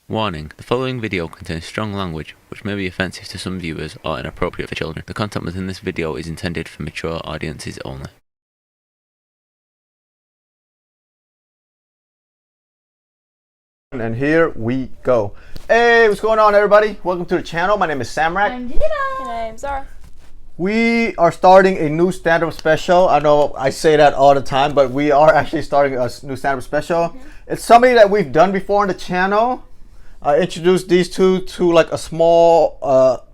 Warning, the following video contains strong language which may be offensive to some viewers or inappropriate for children. The content within this video is intended for mature audiences only. And here we go. Hey, what's going on, everybody? Welcome to the channel. My name is Samrak. I'm Gina. And I'm Zara. We are starting a new stand-up special. I know I say that all the time, but we are actually starting a new stand-up special. Mm-hmm. It's something that we've done before on the channel. I introduced these two to like a small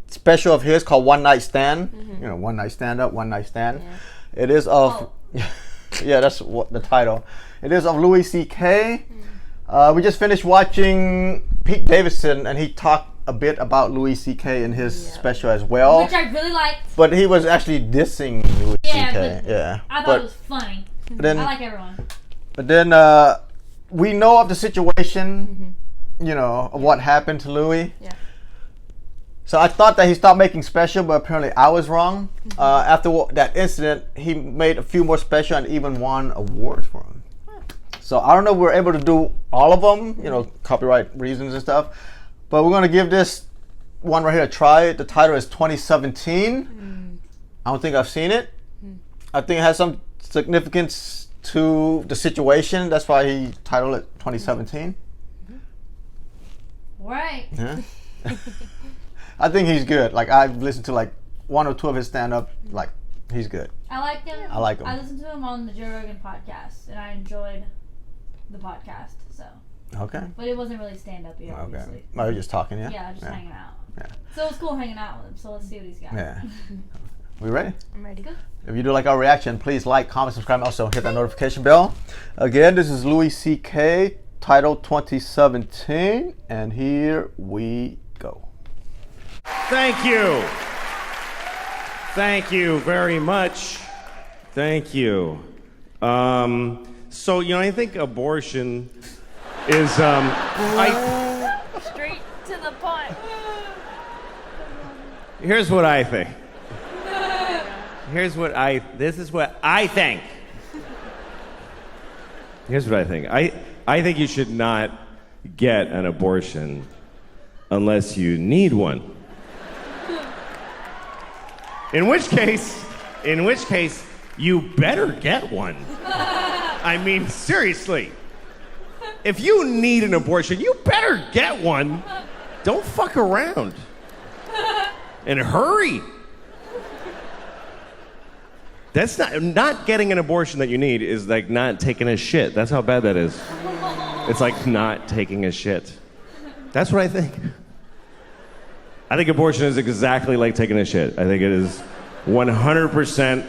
special of his called One Night Stand. Mm-hmm. You know, One Night Stand Up, One Night Stand. Yeah. It is of, yeah, that's what the title. It is of Louis C.K. Mm-hmm. We just finished watching Pete Davidson, and he talked a bit about Louis C.K. in his special as well. Which I really liked. But he was actually dissing Louis C.K. Yeah. I thought it was funny. Then, I like everyone. But then we know of the situation, you know, of what happened to Louis. Yeah. So I thought that he stopped making special, but apparently I was wrong. After that incident, he made a few more special and even won awards for them. So I don't know if we're able to do all of them, you know, copyright reasons and stuff. But we're going to give this one right here a try. The title is 2017. I don't think I've seen it. I think it has some significance to the situation. That's why he titled it 2017. Right. Yeah. I think he's good. Like, I've listened to like one or two of his stand-up. Like, he's good. I like him. I like him. I listened to him on the Joe Rogan podcast, and I enjoyed the podcast. So. Okay. But it wasn't really stand-up yet, obviously. Okay. Oh, you're just talking, yeah? Yeah, just hanging out. Yeah. So it's cool hanging out with him. So let's see what he's got. Yeah. We ready? I'm ready. Good. If you do like our reaction, please like, comment, subscribe, and also hit that notification bell. Again, this is Louis C.K. title 2017, and here we go. Thank you. Thank you very much. Thank you. So, you know, I think abortion is, Straight to the point. Here's what I think. This is what I think. Here's what I think. I think you should not get an abortion unless you need one. In which case, you better get one. I mean, seriously. If you need an abortion, you better get one. Don't fuck around. And hurry. That's not getting an abortion that you need is like not taking a shit. That's how bad that is. It's like not taking a shit. That's what I think. I think abortion is exactly like taking a shit. I think it is 100%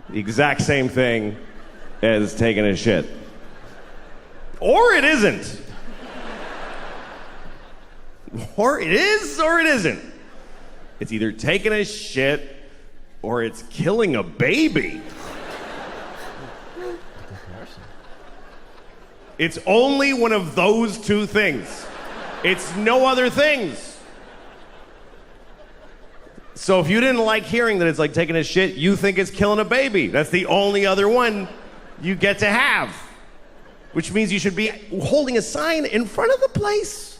the exact same thing as taking a shit. Or it isn't. Or it is, or it isn't. It's either taking a shit or it's killing a baby. It's only one of those two things. It's no other things. So if you didn't like hearing that it's like taking a shit, you think it's killing a baby. That's the only other one you get to have. Which means you should be holding a sign in front of the place.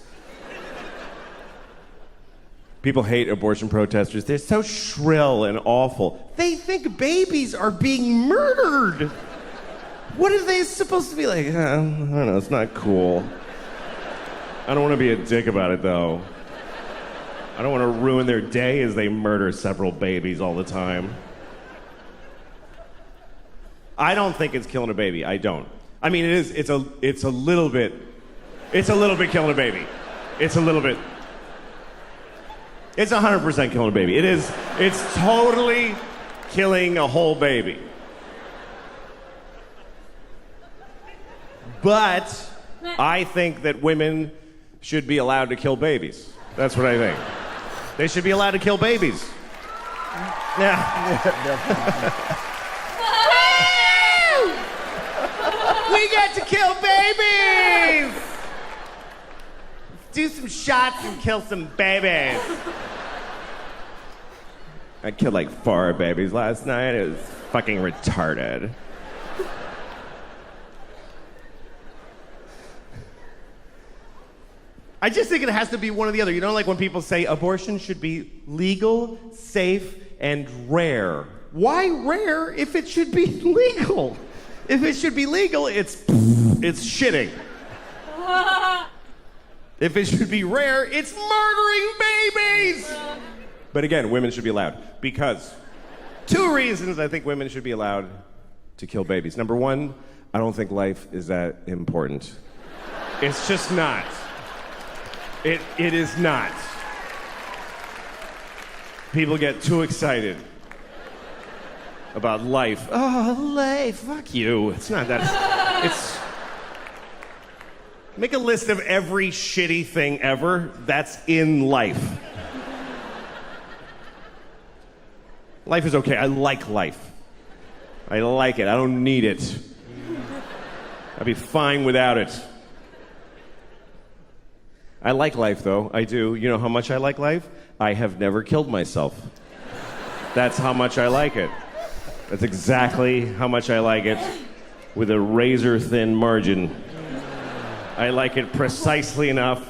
People hate abortion protesters. They're so shrill and awful. They think babies are being murdered. What are they supposed to be like? I don't know, it's not cool. I don't want to be a dick about it, though. I don't want to ruin their day as they murder several babies all the time. I don't think it's killing a baby. I don't. I mean, it's a little bit killing a baby. It's a little bit. It's 100% killing a baby. It's totally killing a whole baby. But I think that women should be allowed to kill babies. That's what I think. They should be allowed to kill babies. Yeah. We get to kill babies! Do some shots and kill some babies. I killed like 4 babies last night. It was fucking retarded. I just think it has to be one or the other. You know, like when people say abortion should be legal, safe, and rare. Why rare if it should be legal? If it should be legal, it's shitting. If it should be rare, it's murdering babies. But again, women should be allowed because 2 reasons I think women should be allowed to kill babies. Number 1, I don't think life is that important. It's just not. It is not. People get too excited about life. Oh, life, fuck you. It's not that. It's. Make a list of every shitty thing ever that's in life. Life is okay. I like life. I like it. I don't need it. I'd be fine without it. I like life, though. I do. You know how much I like life? I have never killed myself. That's how much I like it. That's exactly how much I like it, with a razor-thin margin. I like it precisely enough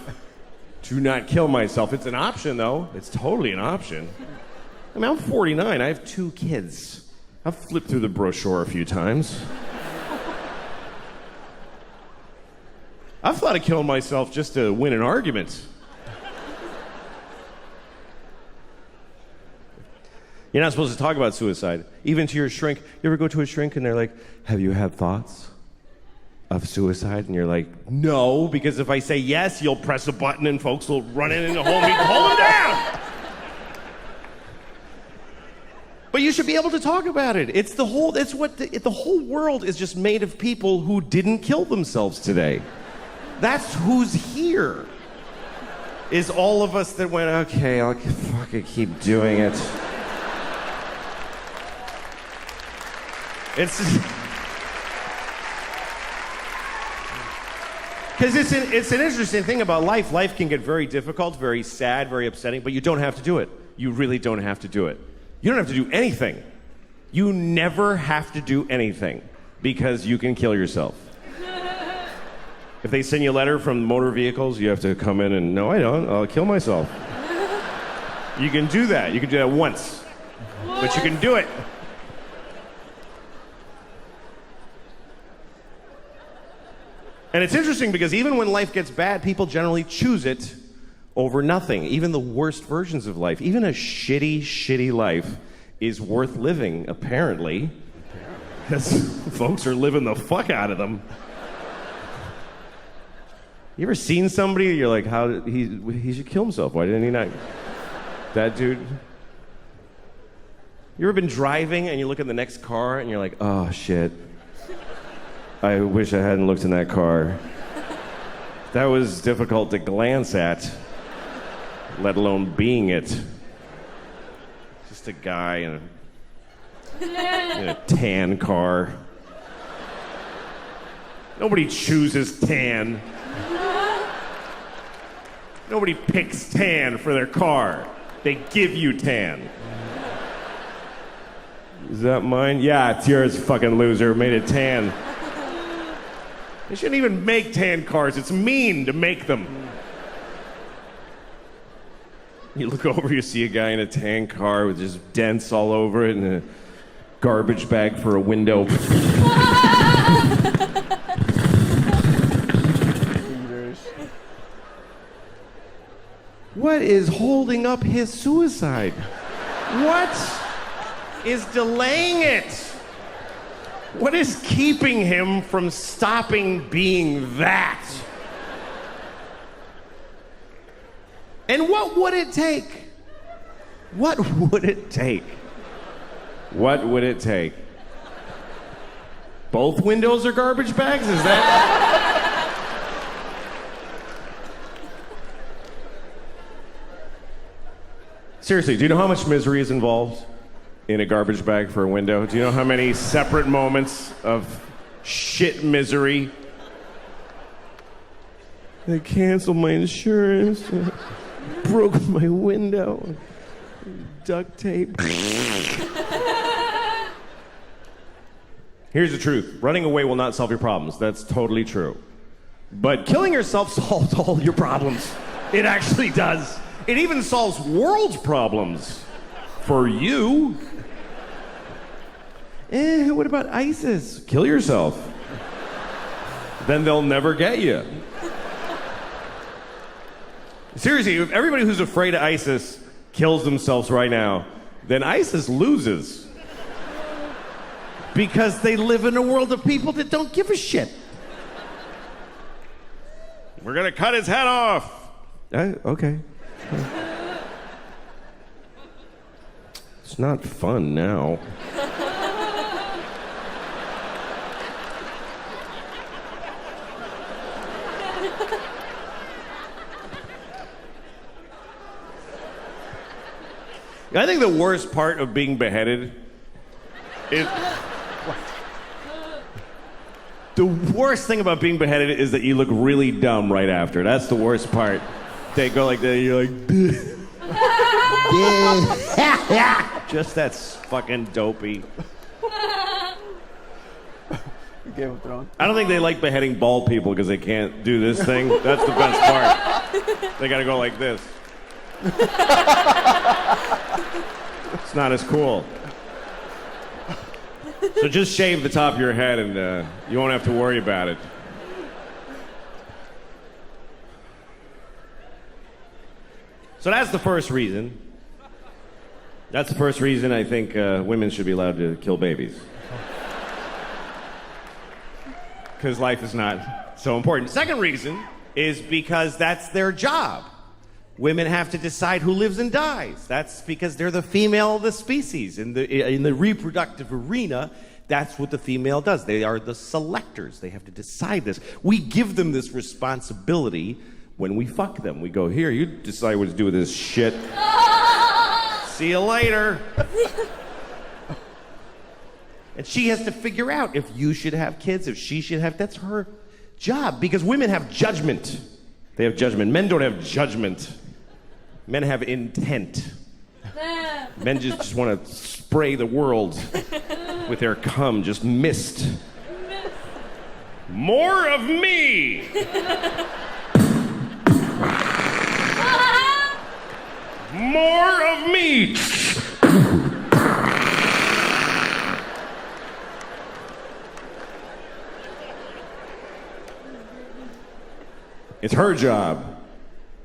to not kill myself. It's an option, though. It's totally an option. I mean, I'm 49. I have 2 kids. I've flipped through the brochure a few times. I've thought of killing myself just to win an argument. You're not supposed to talk about suicide. Even to your shrink. You ever go to a shrink and they're like, have you had thoughts of suicide? And you're like, no, because if I say yes, you'll press a button and folks will run in and hold him down. But you should be able to talk about it. It's the whole world is just made of people who didn't kill themselves today. That's who's here. Is all of us that went, okay, I'll fucking keep doing it. It's because it's an interesting thing about life. Life can get very difficult, very sad, very upsetting, but you don't have to do it. You really don't have to do it. You don't have to do anything. You never have to do anything because you can kill yourself. If they send you a letter from motor vehicles, you have to come in and, no, I don't. I'll kill myself. You can do that. You can do that once. But you can do it. And it's interesting because even when life gets bad, people generally choose it over nothing. Even the worst versions of life, even a shitty, shitty life is worth living, apparently. Because folks are living the fuck out of them. You ever seen somebody, you're like, how he should kill himself. Why didn't he not? That dude. You ever been driving and you look at the next car and you're like, oh, shit. I wish I hadn't looked in that car. That was difficult to glance at, let alone being it. Just a guy in a tan car. Nobody chooses tan. Nobody picks tan for their car. They give you tan. Is that mine? Yeah, it's yours, fucking loser. Made it tan. They shouldn't even make tan cars. It's mean to make them. You look over, you see a guy in a tan car with just dents all over it and a garbage bag for a window. What is holding up his suicide? What is delaying it? What is keeping him from stopping being that? And what would it take? What would it take? What would it take? Both windows are garbage bags? Is that? Seriously, do you know how much misery is involved in a garbage bag for a window? Do you know how many separate moments of shit misery? They canceled my insurance, broke my window, duct tape. Here's the truth. Running away will not solve your problems. That's totally true. But killing yourself solves all your problems. It actually does. It even solves world problems. For you. What about ISIS? Kill yourself. Then they'll never get you. Seriously, if everybody who's afraid of ISIS kills themselves right now, then ISIS loses. Because they live in a world of people that don't give a shit. We're gonna cut his head off. Okay. It's not fun now. I think the worst part of being beheaded is... The worst thing about being beheaded is that you look really dumb right after. That's the worst part. They go like that, you're like... Just that's fucking dopey. Game of Thrones. I don't think they like beheading bald people because they can't do this thing. That's the best part. They gotta go like this. It's not as cool. So just shave the top of your head and you won't have to worry about it. So that's the first reason. That's the first reason I think women should be allowed to kill babies. Because life is not so important. Second reason is because that's their job. Women have to decide who lives and dies. That's because they're the female of the species. In the reproductive arena, that's what the female does. They are the selectors. They have to decide this. We give them this responsibility when we fuck them. We go, here, you decide what to do with this shit. See you later. And she has to figure out if you should have kids, if she should have. That's her job. Because women have judgment. They have judgment. Men don't have judgment. Men have intent. Men just want to spray the world with their cum, just mist. More of me! More of me! It's her job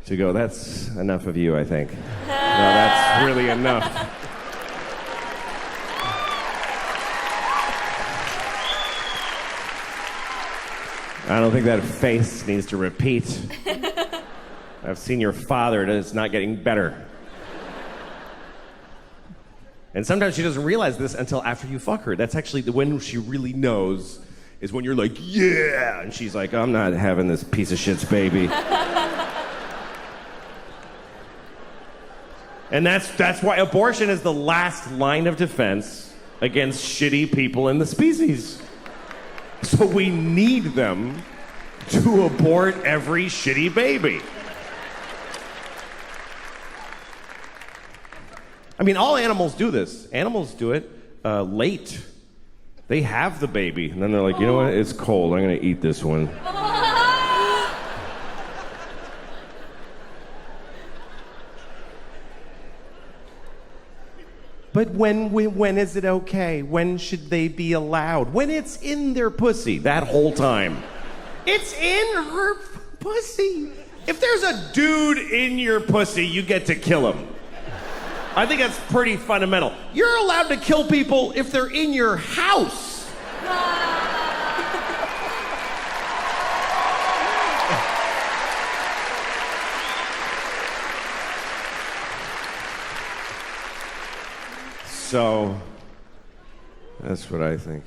to go, that's enough of you, I think. No, that's really enough. I don't think that face needs to repeat. I've seen your father, and it's not getting better. And sometimes she doesn't realize this until after you fuck her. That's actually when she really knows, is when you're like, yeah! And she's like, I'm not having this piece of shit's baby. And that's why abortion is the last line of defense against shitty people in the species. So we need them to abort every shitty baby. I mean, all animals do this. Animals do it late. They have the baby, and then they're like, you know what? It's cold. I'm going to eat this one. But when is it okay? When should they be allowed? When it's in their pussy, that whole time. It's in her pussy. If there's a dude in your pussy, you get to kill him. I think that's pretty fundamental. You're allowed to kill people if they're in your house. So, that's what I think.